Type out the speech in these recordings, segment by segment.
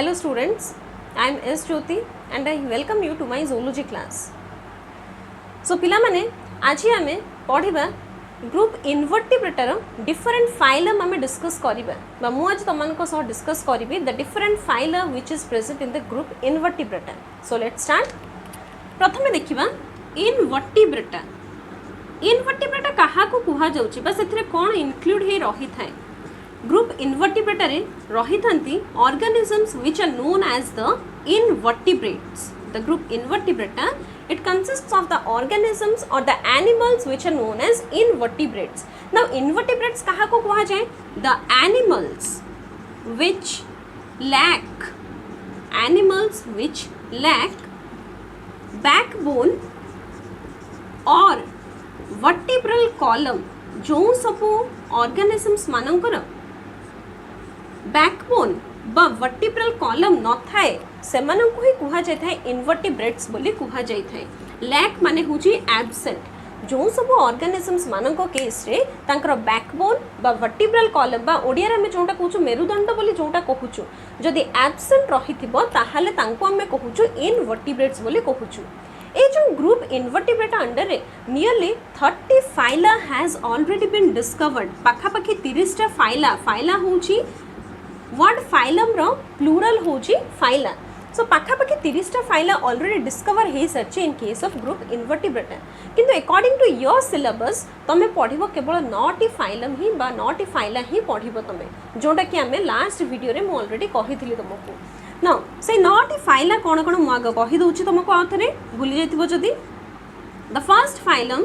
Hello students, I am S. Jyoti and I welcome you to my zoology class. So पिला माने आज आमे पढ़िबा ग्रुप इनवर्टिब्रेटर डिफरेंट फाइलम आमे discuss करिबा बा मु आज तमन को सह डिस्कस करिबी the different phylum which is present in the group invertebrata. So let's start. प्रथमे देखिबा इनवर्टिब्रेटर. इनवर्टिब्रेटर काहा को कुहा जाउची बा सेथिरे कोन इंक्लूड हे रही थाए. ग्रुप इनवर्टिब्रेटर रही थांती organisms which are known as the invertebrates. The group invertebrata, it consists of the organisms or the animals which are known as invertebrates. Now invertebrates kaha ko kuha jaye? The animals which lack backbone or vertebral column. जो सब organisms मानकर backbone बा vertebral column न थाए सेमानंकु ही कुहा जाय थाए invertebrates बोली कुहा जाय थाए. लैक माने होची एब्सेंट. जो सब ऑर्गेनिजम्स मानक केस रे तांकर बैकबोन बा वर्टिब्रल कॉलम बा ओडिया रे हम जोटा कहूछु मेरुदंड बोली जोटा कहूछु जदि एब्सेंट रहिथिबो ताहाले तांको हम कहूछु इनवर्टिब्रेट्स बोली कहूछु. ए जो ग्रुप इनवर्टिब्रेटा अंडर रे nearly 30 phyla has already been discovered. पाखापाखी 30 टा फाइला होची वर्ड फाइलम रो प्लूरल होची फाइला. सो पाखापाखी 30 टा फाइला ऑलरेडी डिस्कवर हे सरचे in case of group invertebrata. किंतु अकॉर्डिंग टू योर सिलेबस तमे पढिबो केवल 9 टी फाइलम ही बा 9 टी फाइला ही पढिबो तमे जोटा कि हमें लास्ट वीडियो रे मु ऑलरेडी कहिथिली तुमको. नाउ से 9 टी फाइला कोन कोन मु आगे कहि दोछि तुमको आथरे भूली जाइथिबो जदी. The first phylum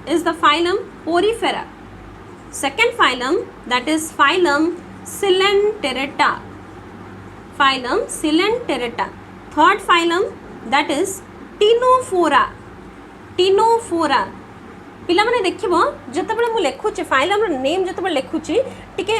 is the phylum Porifera. Second phylum that is phylum Coelenterata. Phylum Coelenterata. Third phylum that is Ctenophora. पिला माने देखिबो जतबेले मु लेखुची फाइलम रो नेम जतबेले लेखुची टिके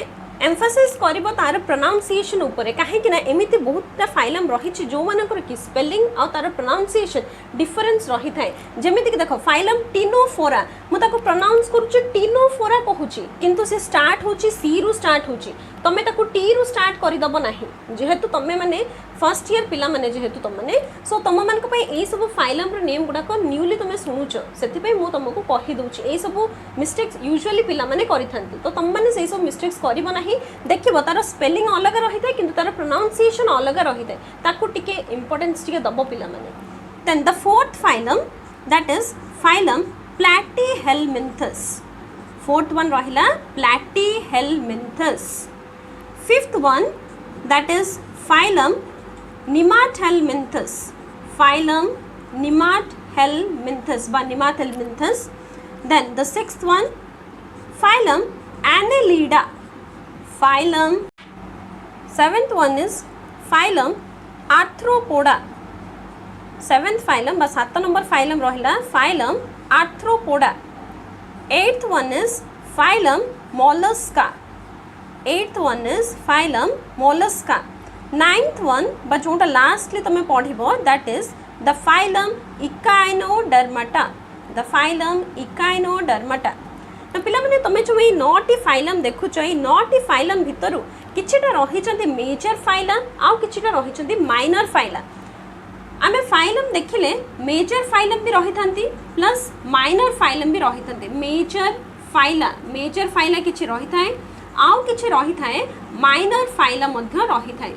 एम्फासिस करिबो तार प्रोनाउंसिएशन ऊपर काहे कि ना एमिति बहुतटा फाइलम रहिछि जो मानकर कि स्पेलिंग आ तार प्रोनाउंसिएशन डिफरेंस रही थाए. जेमिति कि देखो फाइलम टिनोफोरा मु ताको प्रोनाउंस करूची टिनोफोरा कहूची किंतु से स्टार्ट होची सी रु स्टार्ट होची तमे ताको टी रु स्टार्ट करि दबो नाही जेहेतु तमे माने फर्स्ट ईयर पिला माने जेहेतु तम माने सो तम मान को पई एई सब फाइलम रो नेम गुडा को न्यूली तमे सुनुचो सेति पई मु तमको कहि दोची एई सब मिस्टेक्स यूजुअली पिला माने करि थांती तो तम माने सेई सब मिस्टेक्स करिवो नाही. देखिबो तार स्पेलिंग अलग रही थाए किंतु तार प्रोनाउंसिएशन अलग रही थाए ताको टिके इंपोर्टेंस टिके दबो पिला माने. Then the fourth phylum that is phylum platyhelminthes. Fourth one रहिला platyhelminthes. Fifth one that is phylum Nemathelminthus. Phylum Nemathelminthus by Nemathelminthus. Then the sixth one, phylum Annelida. Phylum. Seventh one is phylum Arthropoda. Seventh phylum, but 7 number phylum rahila phylum Arthropoda. Eighth one is phylum Mollusca. Eighth one is phylum Mollusca. Ninth one but जोटा lastly तमे पढ़िबो that is the phylum echinodermata. The phylum echinodermata. ना पिला माने तमे जो ए 9 टी फाइलम देखुचो ए 9 टी फाइलम भितरु किछिटा रहि चंदी मेजर फाइला आ किछिटा रहि चंदी माइनर फाइला. आमे फाइलम देखिले मेजर फाइलम भी रहि थांती प्लस माइनर फाइलम भी रहि थांती. मेजर फाइला किछि रहि थाए आउ किछि रहि थाए माइनर फाइला मध्य रहि थाए.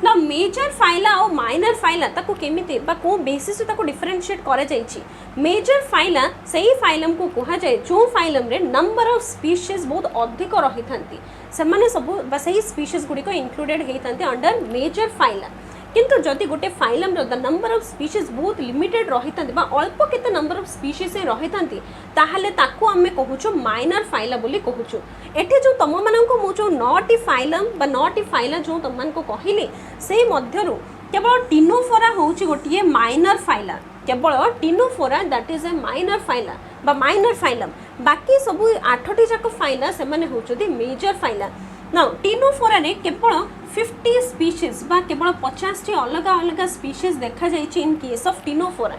ना मेजर फाइला और माइनर फाइला ताको केमिति बा को बेसिस ताको डिफरेंशिएट करे जाइछि. मेजर फाइला सही फाइलम को कहा जाए जो फाइलम रे नंबर ऑफ स्पीशीज बहुत अधिक रही थांती से माने सब बा सही स्पीशीज गुडी को इंक्लूडेड हे थांती अंडर मेजर फाइला. किंतु जदि गोटे फाइलम रो द नंबर ऑफ स्पीशीज बहुत लिमिटेड रही थांती बा अल्प केते नंबर ऑफ स्पीशीज रही थांती ताहाले ताको हमें कहूछु माइनर फाइला बोली कहूछु. एठी जो तम माननको मु जो 9 टी फाइलम बा 9 टी फाइला जो तम मानको कहिली से मध्यरु केवल टिनोफोरा होची गोटिए माइनर फाइला. केवल Ctenophora that is a minor phyla बा माइनर फाइलम. बाकी सब 8 टी जाक फाइला से माने होचोदी मेजर फाइला. नाउ टिनोफोरा रे केवल 50 स्पीशीज बा केवल 50 टी अलग अलग स्पीशीज देखा जाइछि इन केस ऑफ टिनोफोरा.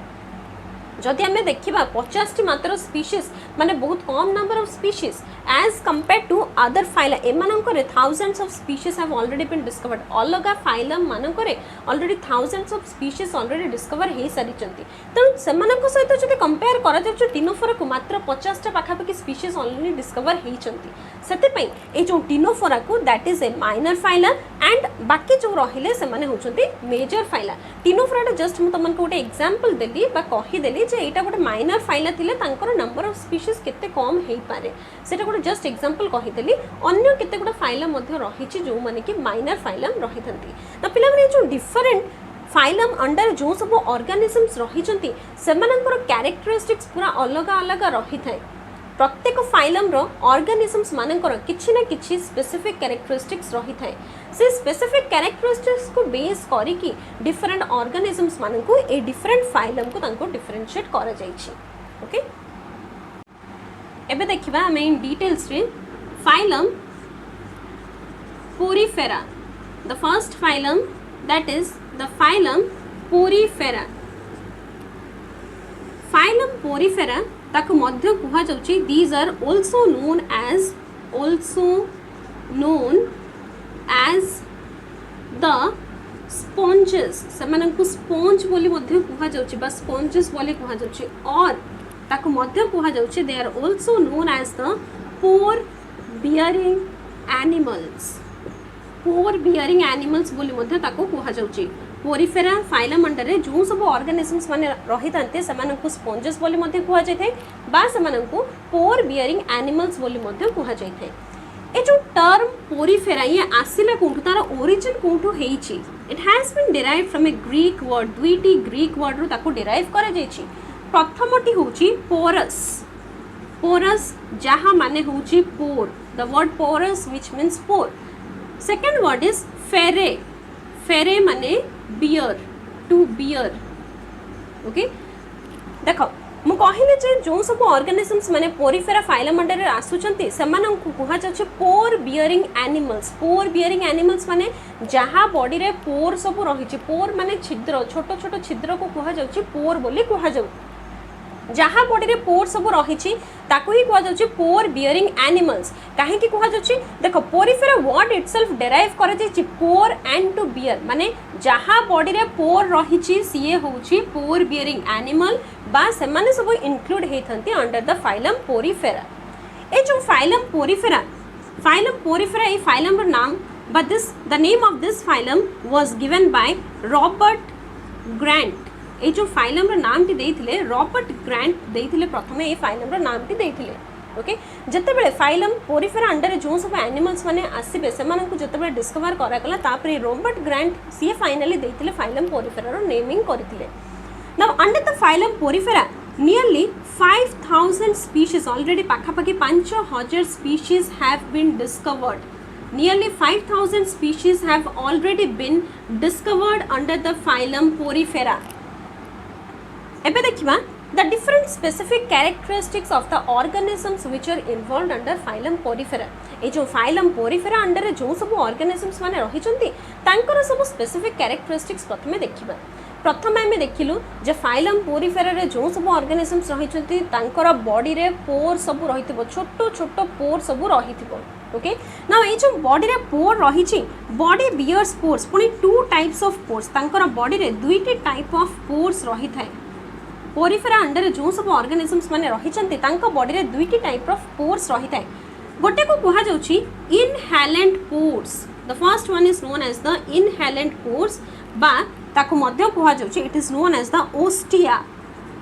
जदि आम देखा 50 मात्र स्पीशीज माने बहुत कम number of species as compare to other phylum एमानंकरे thousands of species have already been discovered अलग फाइलम मानकरे already thousands of species already discover हो सारी तेणु से सहित जब कंपेयर करा टिनोफोरा को मात्र 50 टा पाखापाखि स्पीशीज ऑलरेडी डिस्कवर होती ये जो टिनोफोरा को that is a minor phylum and बाकी जो रहिले से माने होचंती मेजर फाइला टिनोफोरा जस्ट मु तुमको गोटे एग्जांपल देली बा कहीदेली जे एटा गोटे माइनर फाइला थिले तांकर नंबर ऑफ स्पीशीज केते कम हेई पारे सेटा गोटे जस्ट एग्जांपल कहीदेली अन्य केते गोटे फाइला मध्ये रहिछि जो माने कि माइनर फाइलम रहिथंती तो पिला माने जो डिफरेंट फाइलम अंडर जो सब ऑर्गेनिजम्स रहिचंती सेमानकर कैरेक्टरिस्टिक्स पूरा अलग अलग रही थाए प्रत्येक फाइलम रो ऑर्गेनिजम्स मानकर किछि ना किछि स्पेसिफिक कैरेक्टरिस्टिक्स रही थाए से स्पेसिफिक कैरेक्टरिस्टिक्स को बेस करी कि डिफरेंट ऑर्गेनिजम्स मानकु ए डिफरेंट फाइलम को तांको डिफरेंशिएट करा जाइछि ओके एबे देखिबा हम इन डिटेल्स रे phylum porifera the first phylum that is the phylum porifera phylum porifera ताको मध्य कुहा जाउची these are also known as the sponges सेमानंकु स्पॉन्ज बोली मध्य कुहा जाउची बा स्पॉन्जेस बोली कुहा जाउची और ताको मध्य कुहा जाउची they are also known as the pore bearing animals बोली मध्य ताको कुहा जाउची पोरीफेरा फाइलम अंडर रे जो सब ऑर्गेनिजम्स माने रही थांते सेमानंकु स्पॉन्जेस बोली मध्य कुहा जाय थाए बा सेमानंकु पोर बियरिंग एनिमल्स बोली मध्य कुहा जाय थाए ए जो टर्म पोरीफेरा ये आसिला कोठु तार ओरिजिन कोठु हेइची it has been derived from a Greek word दुईटी ग्रीक वर्ड रो ताको डिराइव करा जायची प्रथमटी होची पोरस जहा माने होची pore the word porous which means pore second word is फेरे माने बियर टू बियर ओके देखो मु कहले जे जो सब ऑर्गेनिजम्स माने पोरीफेरा फाइलम अंडर रे आसुचंती सेमानंकु कुहा जाउछ पोर बियरिंग एनिमल्स माने जहा बॉडी रे पोर सब रहिछि पोर माने छिद्र छोट छोट छिद्र को कुहा जाउछ पोर बोली कुहा जाउ जहाँ बॉडी रे पोर सब रही ताकू ही कह जाउछि पोर बियरिंग एनिमल्स काहे कि कह जाउछि देखो पोरीफेरा वर्ड इटसेल्फ डेराइव करे जाइछि पोर एंड टू बियर माने जहाँ बॉडी रे पोर रही सीए होउछि पोर बियरिंग एनिमल बा सेमाने सब इंक्लूड हेथंती अंडर द फाइलम पोरीफेरा ए जो फाइलम पोरीफेरा ए फाइलम रो नाम but this the name of this phylum was given by Robert Grant ए जो फाइलम रो नाम टी देइथिले रॉबर्ट ग्रांट देइथिले प्रथमे ए फाइलम रो नाम टी देइथिले ओके जतेबेले फाइलम पोरीफेरा अंडर जो सब एनिमल्स माने आसीबे सेमानकु जतेबेले डिस्कवर करा गला तापरे रॉबर्ट ग्रांट सी फाइनली देइथिले फाइलम पोरीफेरा रो नेमिंग करथिले now under the phylum porifera nearly 5000 species already पाखापाखि 5000 species have been discovered nearly 5000 species have already been discovered under the phylum Porifera एबे देखिबा the different specific characteristics of the organisms which are involved under phylum Porifera ए जो phylum Porifera under जो सब organisms माने रही चंती तांकर सब specific characteristics प्रथमे देखिबा प्रथम आमे देखिलु जे फाइलम पोरीफेरा रे जो सब ऑर्गेनिजम्स रही चंती तांकर बॉडी रे पोर सब रहितबो छोटो छोटो पोर सब रहितबो ओके नाउ ए जो बॉडी रे पोर रहिछि बॉडी बियर्स पोर्स पुनी टू टाइप्स ऑफ पोर्स तांकर बॉडी रे दुईटी टाइप ऑफ पोर्स रही थाए पोरीफेरा अंडर जो सब ऑर्गेनिजम्स माने रही चंती तांकर बॉडी रे दुईटी टाइप ऑफ पोर्स रही थाए गोटे को कहा जाउछि inhalant pores the first one is known as the inhalant pores बा ताको मध्य कहा जाउछि it is known as the ostia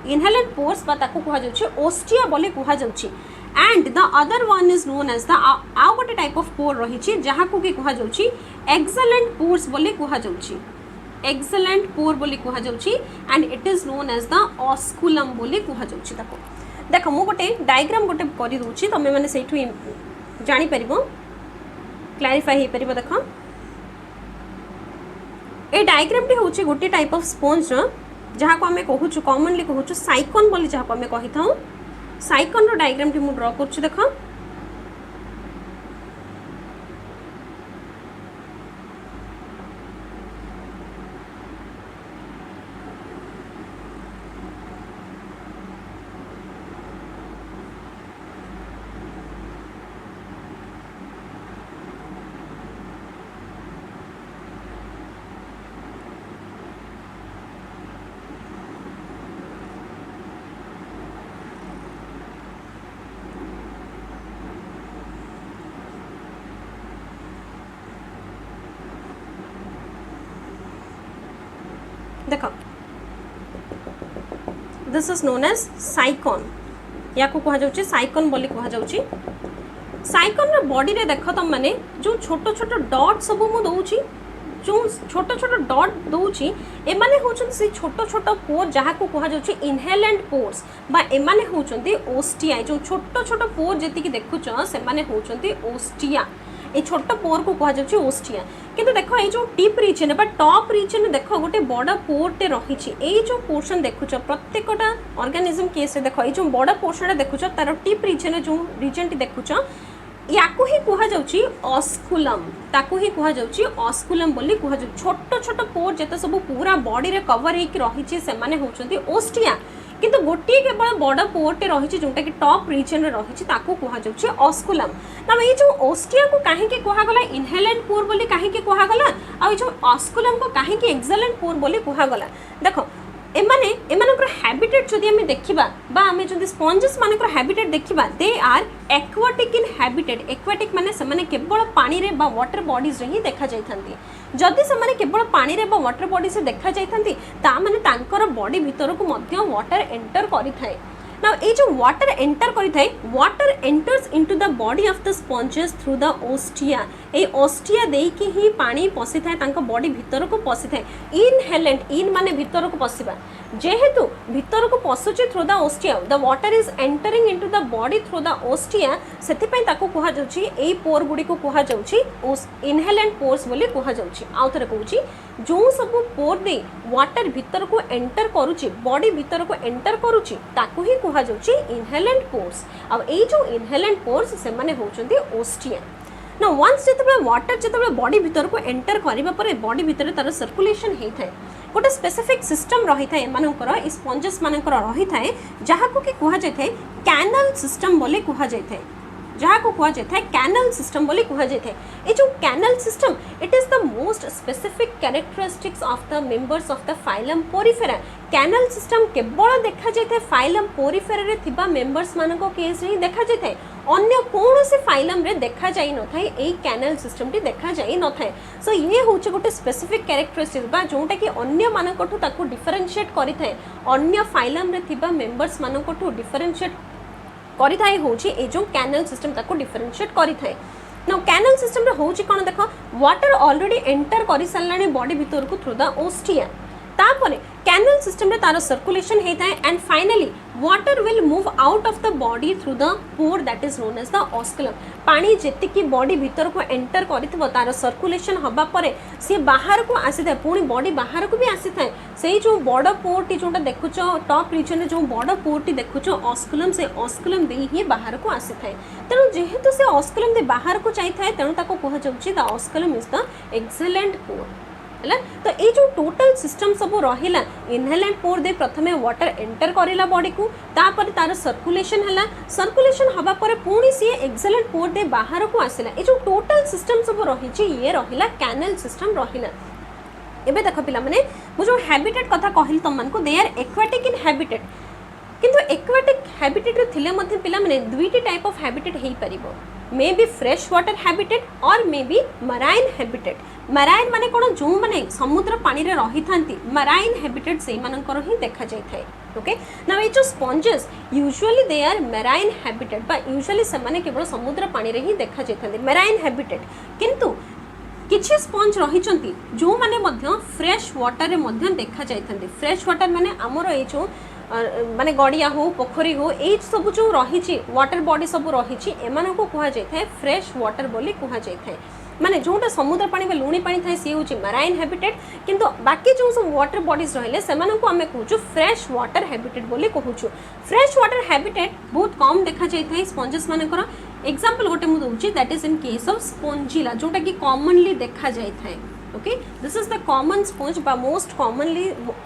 inhalant pores बा ताको कहा जाउछि ओस्टिया बोले कहा जाउछि and the other one is known as the आउ गोटे टाइप ऑफ पोर रही छि जहा को के कहा जाउछि एक्सेलेंट पोर्स बोले कहा जाउछि एक्सेलेंट पोर बोले कहा जाउछि and it is known as the osculum बोले कहा जाउछि ताको देखो मु गोटे डायग्राम गोटे करि दोछि तमे माने सेठु जानि परिबो क्लैरिफाई हे परिबो देखो ए डायग्राम टी होछि गोटे टाइप ऑफ स्पंज जहा को हमें कहूछु कॉमनली कहूछु साइकोन बोली जहा को हमें कहि थाउ साइकोन रो डायग्राम टी मु ड्रा करछु देखो देख दिस इज नोन एज साइकन या को कहा जाउची साइकन बोली कहा जाउची साइकन रे बॉडी रे देख तुम माने जो छोट छोट डॉट सब मु दउची जो छोट छोट डॉट दउची ए माने होचन से छोट छोट पोर जहा को कहा जाउची इनहेलेंट पोर्स बा ए माने होचंती ओस्टिया जो छोट छोट पोर जेति की देखुच से माने होचंती ओस्टिया ए छोट पोर को कहा जाउची ओस्टिया किंतु देखो ए जो टिप रीजन बा टॉप रीजन देखो गोटे बड़ पोरटे रही ए जो पोर्शन देखुच प्रत्येकटा ऑर्गेनिज्म केस देखो ए जो बड़ पोर्शन देखुच तार टिप रीजन जो रीजन टी देखुच याकू ही कहा जाउची ऑस्कुलम ताकू ही कहा जाउची ऑस्कुलम बोली कहा जाउ छोट छोट पोर जेते सब पूरा बॉडी रे कवर हेकि रहिछि से माने होचंती ओस्टिया किंतु गोटे केवल बड़ पोरटे रही जोटा कि टॉप रीजन रही कहा जाउची ऑस्कुलम ना ये जो ओस्टिया को कहीं कहा गला इनहेलेंट पोर बोली कहीं कहा गला आ जो ऑस्कुलम को कहीं एक्सेलेंट पोर बोली कहा गला देखो एमाने एमानकर हैबिटेट जदि हमें देखिबा बा हमें जदि स्पंजेस मानकर हैबिटेट देखिबा they are aquatic in habitat aquatic माने से माने केवल पानी रे बा वाटर बॉडीज रे ही देखा जाय थांती जदि से माने केवल पानी रे बा वाटर बॉडीज से देखा जाय थांती ता माने तांकर बॉडी भीतर को मध्य वाटर एंटर करि थाए Now, ये जो water enter करी थाए water enters into the body of the sponges through the ostia. ये ostia देई कि ही पानी पसी थाए तांको बॉडी भीतर को पसी थाए इनहेलेंट इन माने भीतर को पसीबा जेहेतु भीतर को पसुची through the ostia the water is entering into the body through the ostia सेति पई ताको कहा जाउची एई पोर गुडी को कहा जाउची इनहेलेंट पोर्स बोली कहा जाउची आउ थरे कहूची जो सब पोर दे वाटर भीतर को एंटर करूची बॉडी भीतर को एंटर करूची ताको ही कहा जाउची इनहेलेंट पोर्स अब एई जो इनहेलेंट पोर्स से माने होचंती ओस्टिया ना वंस जेतबे वाटर जेतबे बॉडी भीतर को एंटर करिबा परे बॉडी भीतर तार सर्कुलेशन हेई थाए गोटे स्पेसिफिक सिस्टम रही था एमानकर स्पंजेस मानकर रही था जहाँ को कि कहा जाए कैनल सिस्टम बोले कहा जाए जहाँ को कहा जाए कैनल सिस्टम बोले कहा जाए ये जो canal system it is the most specific characteristics of the members of the phylum Porifera canal system केवल देखा जाए फाइलम पोरिफेरा रे थिबा मेंबर्स मानको केस रे देखा जाए अन्य कौन से फाइलम रे देखा जाई न थाए ए कैनल सिस्टम टी देखा जाई न थाए सो ये होचे गोटे स्पेसिफिक कैरेक्टरिस्टिक्स बा जोटा कि अन्य मानकठु ताको डिफरेंशिएट करि थाए अन्य फाइलम रे थिबा मेंबर्स मानकठु डिफरेंशिएट करि थाए होची ए जो कैनल सिस्टम ताको डिफरेंशिएट करि थाए ना कैनल सिस्टम रे होची कोन देखो वाटर ऑलरेडी एंटर करि सल्लानी बॉडी भीतर को थ्रू द ओस्टिया तापरे कैनल सिस्टम रे तार सर्कुलेशन हेता है and finally water will move out of the body through the pore that is known as the osculum पानी जेति की बॉडी भीतर को एंटर करितबो तार सर्कुलेशन हबा परे से बाहर को आसी थाए पुनी बॉडी बाहर को भी आसी थाए सेही जो बड़ पोर टी जोटा देखुच टॉप रीजन रे जो बड़ पोर टी देखुच ऑस्कुलम से ऑस्कुलम दे ही बाहर को आसी थाए तेनु जेहेतु से ऑस्कुलम दे बाहर को जाई थाए तेनु ताको कह जाउची the osculum is the exhalant pore है तो ये जो टोटल सिस्टम सब रहा इनहेलेंट पोर दे प्रथमे वाटर एंटर करेला बॉडी को तापर तार सर्कुलेशन है सर्कुलेशन हवा पर पुणी सी एक्सीलेंट पोर दे बाहर को आसला ये जो टोटल सिस्टम सब रही ये रहा कैनल सिस्टम रहा एबे देख पिला माने मु जो हैबिटेट कथा कहली तुम मानको they are aquatic in habitat किंतु एक्वाटिक हैबिटेट रे थिले मध्ये पिला माने दुईटी टाइप ऑफ हैबिटेट हेई परिबो may be fresh water habitat or may be marine habitat marine माने कोन जो माने समुद्र पानी रे रही थांती मराइन हैबिटेट से मानकर ही देखा जाय थाए ओके नाउ ये जो sponges usually they are marine habitat बा यूजुअली से माने केवल समुद्र पानी रे ही देखा जाय थांती मराइन हैबिटेट किंतु किछि स्पंज रही जो माने मध्य फ्रेश वाटर रे मध्य देखा जाय थांती फ्रेश वाटर माने हमर ए जो माने गड़िया हो पोखरी हो ये सब जो रही वाटर बॉडी सब रही एमान को कह जाए फ्रेश वाटर बोली कह जाए माने जोटा समुद्र पानी में लुणी पानी थाए सी हूँ मराइन हैबिटेट किंतु बाकी जो सब वाटर बॉडीज रहिले सेमानन को आमे कहूँ फ्रेश वाटर हैबिटेट बोली कहूँ फ्रेश वाटर हैबिटेट बहुत कम देखा जाए स्पंजेस मानकर एग्जांपल गोटे मु दूची that is in case of spongilla जोटा कि कॉमनली देखा जाए okay this is the common sponge but most commonly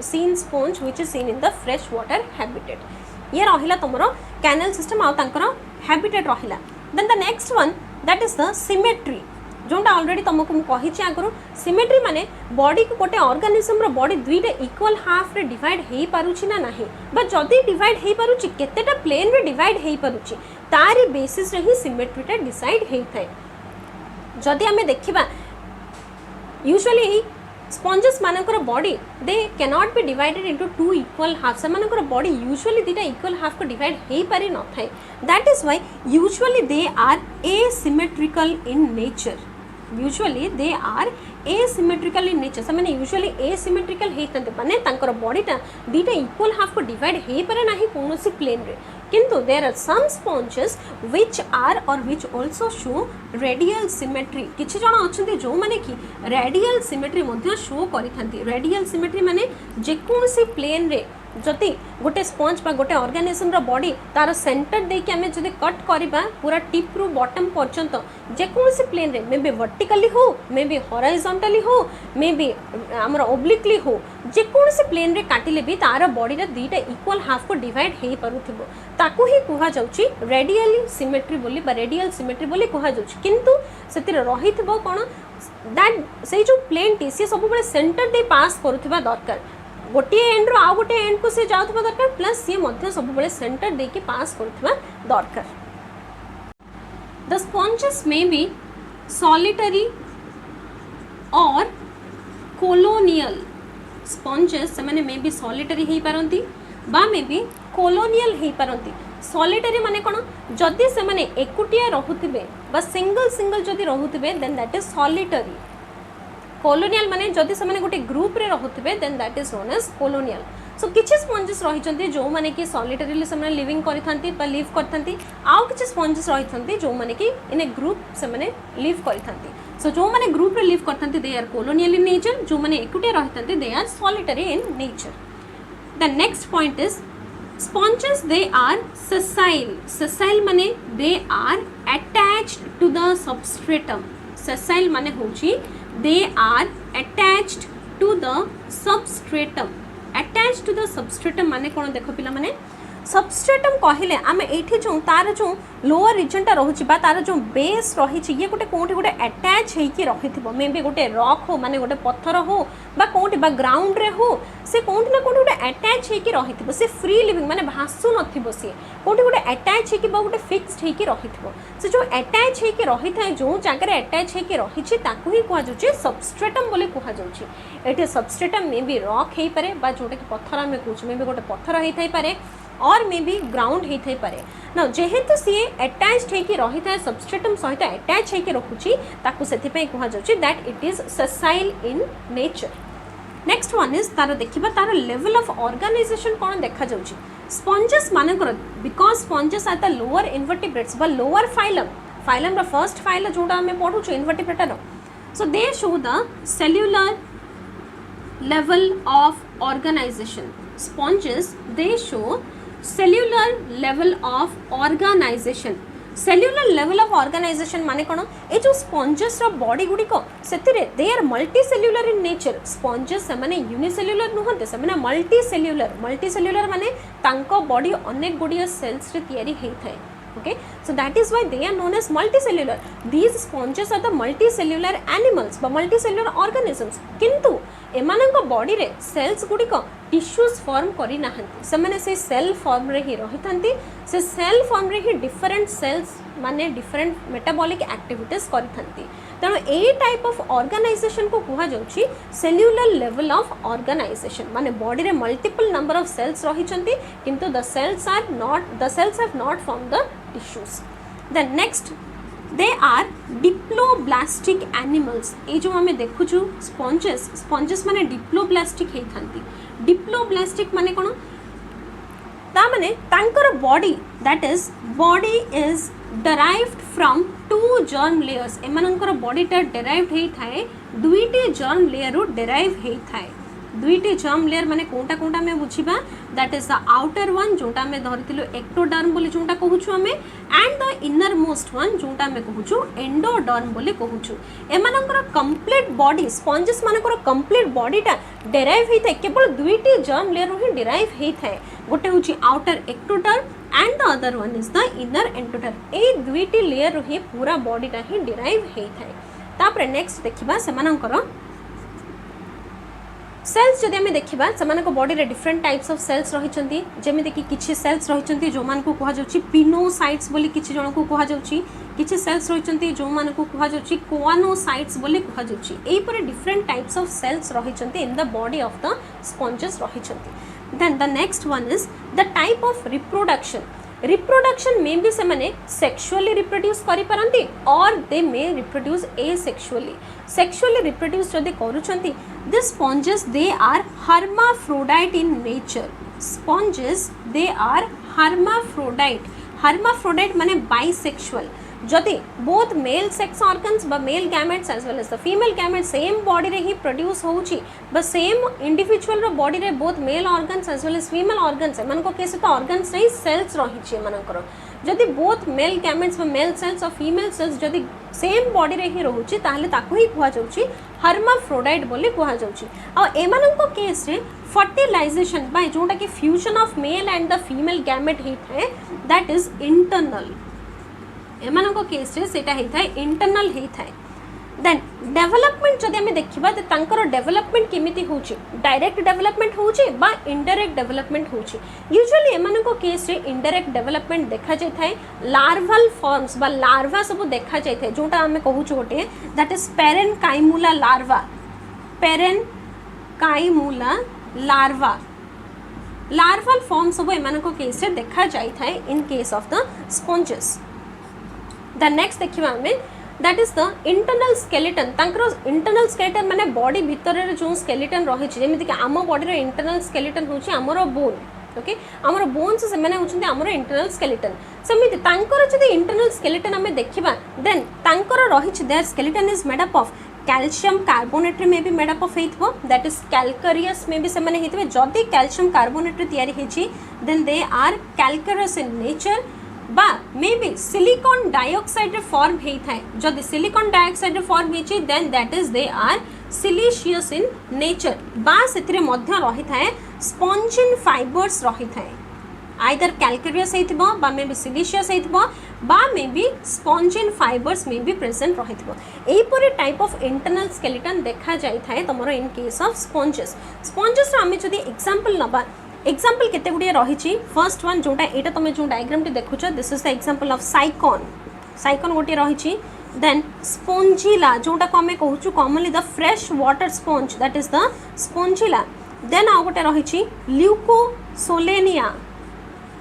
seen sponge which is seen in the fresh water habitat ये रहिला तमरो कैनल सिस्टम आ तांकर हैबिटेट रहिला then the next one that is the symmetry जोटा already तुमको मु कहिछि आगरो symmetry माने body को गोटे ऑर्गेनिज्म रो बॉडी दुईटा इक्वल हाफ रे डिवाइड हेई पारुछि ना नाही बा जदी डिवाइड हेई पारुछि केतेटा प्लेन रे डिवाइड हेई पारुछि तारी बेसिस रे ही सिमेट्रीटा डिसाइड हेई थाए जदी हमें देखिबा यूजुअली स्पंजेस मानकर body they cannot be divided into two equal half से मानकर बॉडी यूजुअली दुटा इक्वल हाफ को डिवाइड हो पारि न थाए that is why usually they are asymmetrical in nature usually they are asymmetrical in nature से यूजुअली एसिमेट्रिकल होते माने तांकर बॉडीटा दुटा इक्वल हाफ को डिवाइड हो पारे ना कौन प्लेन रे किंतु there are some sponges which are or which also show radial symmetry किछि जण अछंती जो माने कि रेडियल सिमेट्री मध्य शो करिथांती रेडियल सिमेट्री माने जेकोसी प्लेन रे जति गोटे स्पंज बा गोटे ऑर्गेनिज्म रो बॉडी तार सेंटर दे कि हमें जदि कट करिबा पूरा टिप रु बॉटम पर्यंत जेकोसी प्लेन रे मे बी वर्टिकली हो मे बी हॉरिजॉन्टली हो मे बी हमर ओब्लिकली हो जेकोसी प्लेन रे काटिले भी तार बॉडी रे दुईटा इक्वल हाफ को डिवाइड हे पारुथिबो ताकू ही कुहा जाउची रेडियली सिमेट्री बोली बा रेडियल सिमेट्री बोली कुहा जाउची किंतु सेतिर रहिथिबो कोन दैट से जो प्लेन टी से सब बळे सेंटर दे पास करूथिबा दरकार गोटे एंड रो आ गोटे एंड को से जाउथबा दरकार प्लस सी मध्य सब बळे सेंटर दे के पास करूथिबा दरकार the sponges may be solitary or colonial sponges से माने मे बी सॉलिटरी हे पारंती बा मे बी कोलोनियल हे पारंती सॉलिटरी माने कोन जदि से माने एकुटिया रहुथिबे बा सिंगल सिंगल जदि रहुथिबे then that is solitary colonial माने जदि से माने गोटे ग्रुप रे रहुथिबे then that is known as colonial so किछि स्पंजेस रहिचंती जो माने कि सॉलिटरीली से माने लिविंग करिथांती बा लिव करथांती आउ किछि स्पंजेस रहिथांती जो माने कि इन ए ग्रुप से माने लिव करिथांती सो जो माने ग्रुप रे लिव करथांती they are colonial in nature जो माने एकुटिया रहिथांती they are solitary in nature the next point is sponges they are sessile माने they are attached to the substratum sessile माने होची they are attached to the substratum attached to the substratum माने कोन देखो पिला माने सबस्ट्रेटम कहले आमे एठी जो तार जो लोअर रीजन टा रहुची बा तार जो बेस रहिची ये गोटे कोठी गोटे अटैच हेकी रहिथिबो मे बी गोटे रॉक हो माने गोटे पत्थर हो बा कोठी बा ग्राउंड रे हो से कोठी ना कोठी गोटे अटैच हेकी रहिथिबो से फ्री लिविंग माने भासु नथिबो से कोठी गोटे अटैच हेकी बा गोटे फिक्स्ड हेकी रहिथिबो से जो अटैच हेकी रहिथाय जो जागर अटैच हेकी रहिची ताकू ही कुहा जाउची सबस्ट्रेटम बोले कुहा जाउची एठी सबस्ट्रेटम मे बी रॉक हेई पारे बा जोटा कि पत्थर हमें कुछ मे बी गोटे पत्थर हेई थाई पारे और मे बी ग्राउंड होई पारे ना जेहेतु सी अटैच्ड होई रही था सबस्ट्रेटम सहित अटैच होई रखुची ताकू सेथि पे कहा जाउची that it is sessile in nature next one is तार देखिबा तार लेवल ऑफ ऑर्गेनाइजेशन कोन देखा जाउची स्पंजेस माने कर because sponges are the lower invertebrates बा lower phylum the first phylum जोटा हमें पढु छु इन्वर्टिब्रेटा रो so they show the cellular level of organization sponges they show cellular level of organization cellular level of organization माने कोन ए जो sponges रो body गुडी को सेतिरे they are multi cellular in nature sponges माने यूनिसेल्युलर नुहते से माने मल्टी सेल्युलर माने तांको बॉडी अनेक गुडी सेल्स रे तयारी हेई थाए okay so that is why they are known as multicellular these sponges are the multicellular animals but multicellular organisms किंतु एमानंको बॉडी रे सेल्स गुडी को टिश्यूज फॉर्म करी नाहंती से माने से सेल फॉर्म रे ही रहिथांती से सेल फॉर्म रे ही डिफरेंट सेल्स माने डिफरेंट मेटाबॉलिक एक्टिविटीज करिथांती तेणु ए टाइप ऑफ ऑर्गेनाइजेशन को कुहा जाउची सेल्युलर लेवल ऑफ ऑर्गेनाइजेशन माने बॉडी रे मल्टीपल नंबर ऑफ सेल्स रहिचंती किंतु the cells have not form the tissues then next they are diploblastic animals ये जो हमें देखुछु स्पंजेस माने डिप्लोब्लास्टिक हे थांती डिप्लोब्लास्टिक माने कोन ता माने तांकर body that is body is derived from two germ layers एमानंकर body टा derived हेई थाए दुईटी germ layer रो derive हेई थाए दुईटी germ layer माने कोंटा में बुझिबा that is the outer one जोटा में धरितिलो एक्टोडर्म बोली जोटा कहूछु हमें and the inner most one जोटा में कहूछु एंडोडर्म बोली कहूछु एमानंकर कंप्लीट बॉडी स्पंजेस मानकर कंप्लीट बॉडी टा derive हेई थाए केवल दुईटी germ layer रो ही derive हेई थाए गोटे होची outer ectoderm and the other one is the inner endoderm ए दुईटी लेयर रो ही पूरा बॉडी टा ही डिराइव हेई थाए तापर नेक्स्ट देखिबा सेमानंकर सेल्स जदि आम देखा से बॉडी रे डिफरेंट टाइप्स ऑफ सेल्स रही जमीक कि किसी सेल्स रही जो मान को कहुच्छी पिनोसाइट्स बोली किसी जन को कहुच्छी किसी सेल्स रही जो मान को कहुच्छी कोआनोसाइट्स बोली कहुच्छी यहीपर डिफरेंट टाइप्स ऑफ सेल्स रही in the body of the sponges रही then the next one is the type of reproduction में भी से सेक्सुअली रिप्रोड्यूस करि पारंती और they may reproduce sexually reproduce जदि करूछंती this sponges they are hermaphrodite in nature sponges they are hermaphrodite माने बाइसेक्सुअल जदि बोथ मेल सेक्स ऑर्गन्स बा male gametes as well as the female gamete same body रे ही produce होउची बा same individual रो बॉडी रे both male organs as well as female organs मन को केसे तो ऑर्गन्स रे सेल्स रही छे मनकर जदि बोथ मेल गैमेट्स बा मेल सेल्स और फीमेल सेल्स जदि सेम बॉडी रे ही रहउची ताहले ताकू ही कुहा जाउची हर्माफ्रोडाइट बोली कुहा जाउची आ एमन को केस रे फर्टिलाइजेशन बाय जोटा कि fusion of male and the female gamete ही है दैट इज इंटरनल एमान को केस रे सेटा हेता है इंटरनल हेता है देन डेवलपमेंट जदि हमें देखिबा त तांकर डेवलपमेंट केमिति होची डायरेक्ट डेवलपमेंट होची बा इनडायरेक्ट डेवलपमेंट होची यूजुअली एमान को केस रे इनडायरेक्ट डेवलपमेंट देखा जाय थाए लार्वल फॉर्म्स बा लार्वा सब देखा जाय थाए जोटा हमें कहू छोटे that is parenchymula larva larval form सब एमान को केस रे देखा जाय थाए in case of the sponges the next देखिबा हमें that is the internal skeleton तांकर इंटरनल स्केलेटन माने बॉडी भितर जो स्केलेटन रही जेमिति कि आम बॉडी रो इंटरनल स्केलेटन होची हमरो बोन ओके हमरो बोन्स से माने होचंती हमरो इंटरनल स्केलेटन सेमिति तांकर जदि इंटरनल स्केलेटन हमें देखिबा देन तांकर रही there skeleton is made up of calcium carbonate में भी मेड अप ऑफ हेथबो दैट इज कैल्करियस में भी से माने हेथबे जदि कैल्शियम कार्बोनेट तयारी हेची then they are calcareous in nature बा मे बी सिलिकॉन डाइऑक्साइड रे फॉर्म हेई थाए जदि सिलिकॉन डाइऑक्साइड रे फॉर्म हेची then that is they are siliceous in nature बा सेथिरे मध्य रही थाए स्पॉन्जिन फाइबर्स रही थाए आइदर कैल्करियस हेथिबो बा मे बी सिलिशियस हेथिबो बा मे बी स्पॉन्जिन फाइबर्स में भी प्रेजेंट रहिथिबो एही परे टाइप ऑफ इंटरनल स्केलेटन देखा जाय थाए तमरो इन केस ऑफ स्पंजेस रो हमें जदि एग्जांपल नबा एग्जांपल केते गुडिया रही फर्स्ट वन जोटा एटा तुम जो डायग्राम टी देखुछ this is the example of Sycon गोटे रही देन स्पोंजिला जोटा को आम कहूँ commonly the fresh water sponge that is the Spongilla then आ गोटे रही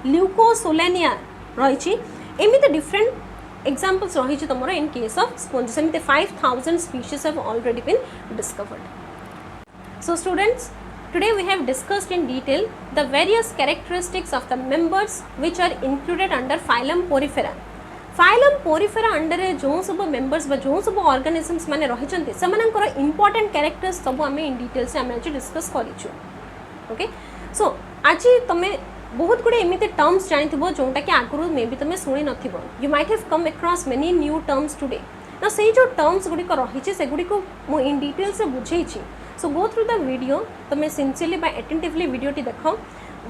ल्यूकोसोलेनिया रही एमती डिफरेंट एग्जांपल्स रही तुम इन केस ऑफ स्पंजेस एमती 5000 species have already been discovered so students today we have discussed in detail the various characteristics of the members which are included under phylum Porifera. Phylum Porifera under जो सब members बा जो सब organisms माने रही चंती समानकर important characters सब हमें in detail से हमें आज discuss करिछु ओके सो आज तमे बहुत गुडे एमिते टर्म्स जानिथिबो जोटा कि आगुरु मे भी तमे सुनि नथिबो you might have come across many new terms today ना से जो टर्म्स गुडी को रही से गुडी को मु in detail से बुझेछि सो गो थ्रू द वीडियो तुम सिंसियरली बा अटेंटिवली वीडियो टी देख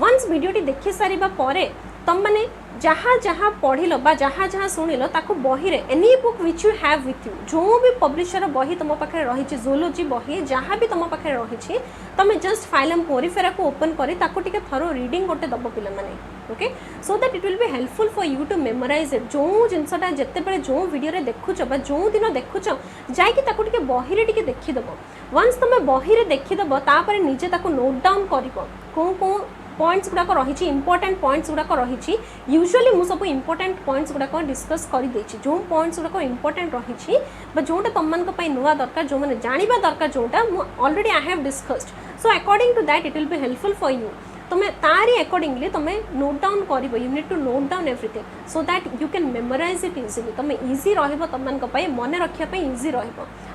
वन्स वीडियो टी देखि सारिबा परे तुम माने जहाँ जहाँ पढ़िल बा जहाँ जहाँ शुणिल ताकू बही रे any book which you have with you जो भी पब्लिशर बही तुम पाखे रही जूलॉजी बही जहाँ भी तुम पाखे रही तुम जस्ट फाइलम पोरिफेरा को ओपन करी ताकू टिके थरो रीडिंग गोटे दब पिला माने okay so that it will be helpful for you to memorise it जो जिनसटा जिते बेले जो वीडियो रे देखुच बा जो दिन देखुच जाइकी ताकू टिके बही रे टिके देखिदब वन्स तुम बही रे देखिदब तापर निजे ताकू नोट डाउन करिवो को पॉइंट्स गुड़ाक रही इंपोर्टेंट पॉइंट्स गुड़ाक रही यूजुअली मु सब इंपोर्टेंट पॉइंट्स गुड़ाक डिस्कस कर देछि जो पॉइंट्स गुड़ाक इंपोर्टेंट रही जोटा तुम मान नुआ दरकार जो मैंने जाना दरकार जोटा already I have discussed so according to that it will be helpful for you तुम्हें तारी अकॉर्डिंगली तुम्हें नोट डाउन कर you need to note down everything so that you can memorise it easily तुम्हें इजी तुम मन रखापी easy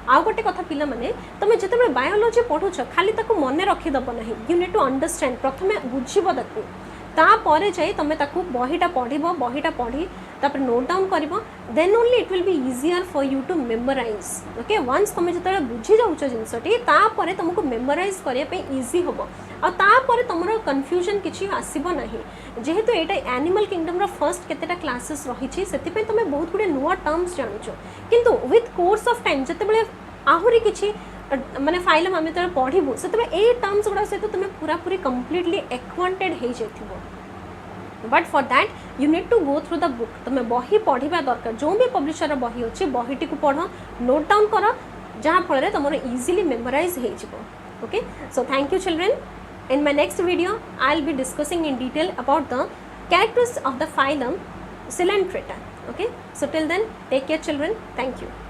आउ गोटे कथा पिला माने तुम जिते बायोलोजी पढ़ुछ खाली ताकू मन रखीदब ना यू नीड टू अंडरस्टैंड प्रथमे बुझीब ताकू तापर जाई तुम ताकू बहीटा पढ़ी तापर नोट डाउन कर then only it will be easier for you to memorise okay once तुम जो बुझी जाऊँ जिनसटी तापर तुमको मेमोराइज करने इजी हम आपर तुम कन्फ्यूजन किसी आसब ना जेहेतु यहाँ animal kingdom row first केतेटा classes रही से तुम बहुत गुड़े नुआ टर्म्स जानुच किंतु विथ कोर्स ऑफ टाइम जिते बड़े आहुरी किछि माने फाइलम आम जो पढ़ू से ये टर्म्स गुड़ा सहित तुम पूरा पूरी कम्प्लीटली एक्वांटेड हो जाइथिबो but for that you need to go through the book तुम्हें बही पढ़ा दरकार जो भी पब्लिशर बही अच्छी बहीटी को पढ़ नोट डाउन कर जहाँ फल तुम इजिली मेमोराइज हो okay so thank you children in my next video I'll be discussing in detail about the characters of the phylum Coelenterata okay so till then take care children thank you